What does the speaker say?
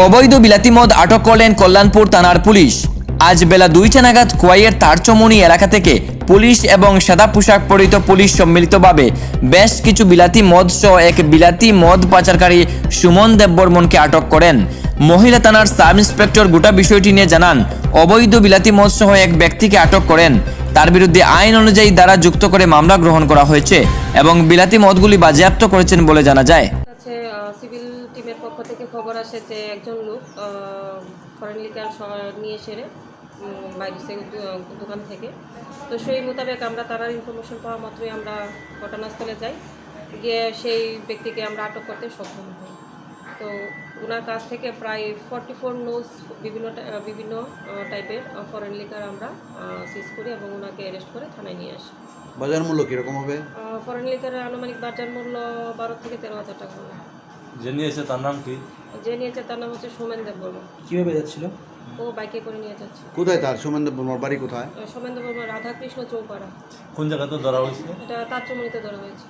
অবৈধ বিলাতি মদ আটক করলেন কল্যাণপুর থানার পুলিশ। আজ বেলা 2টা নাগাদ খোয়াইয়ের তারচমনি এলাকা থেকে পুলিশ এবং সাদা পোশাক পরিহিত পুলিশ সম্মিলিতভাবে বেশ কিছু বিলাতি মদ সহ এক বিলাতি মদ পাচারকারী সুমন দেববর্মনকে আটক করেন। মহিলা থানার সাব ইন্সপেক্টর গোটা বিষয়টি নিয়ে জানান, অবৈধ বিলাতি মদ সহ এক ব্যক্তিকে আটক করেন। তার বিরুদ্ধে আইন অনুযায়ী দ্বারা যুক্ত করে মামলা গ্রহণ করা হয়েছে এবং বিলাতি মদগুলি বাজেয়াপ্ত করেছেন বলে জানা যায়। সিভিল টিমের পক্ষ থেকে খবর আসে যে একজন লোক ফরেন লিকার নিয়ে সেরে বাইরে দোকান থেকে, তো সেই মোতাবেক আমরা তার ইনফরমেশন পাওয়া মাত্রই আমরা ঘটনাস্থলে যাই, গিয়ে সেই ব্যক্তিকে আমরা আটক করতে সক্ষম হই। তো ওনার কাছ থেকে প্রায় 44 নোজ বিভিন্ন টাইপের ফরেন লিকার আমরা সিজ করি এবং ওনাকে অ্যারেস্ট করে থানায় নিয়ে আসি। বাজার মূল্য কীরকম হবে? ফরেন লিকারের আনুমানিক বাজার মূল্য 12 থেকে 13,000 টাকা হবে। যে নিয়েছে তার নাম কি? যে নিয়েছে তার নাম হচ্ছে সোমেন দেববর্মা। কীভাবে যাচ্ছিল? ও বাইকে করে নিয়ে যাচ্ছে। কোথায় তার সোমেন দেববর্মার বাড়ি কোথায়? সোমেন দেববর্মা রাধাকৃষ্ণ চৌপাড়া। কোন জায়গাতে ধরা হয়েছে? এটা তার চমনিতে ধরা হয়েছে।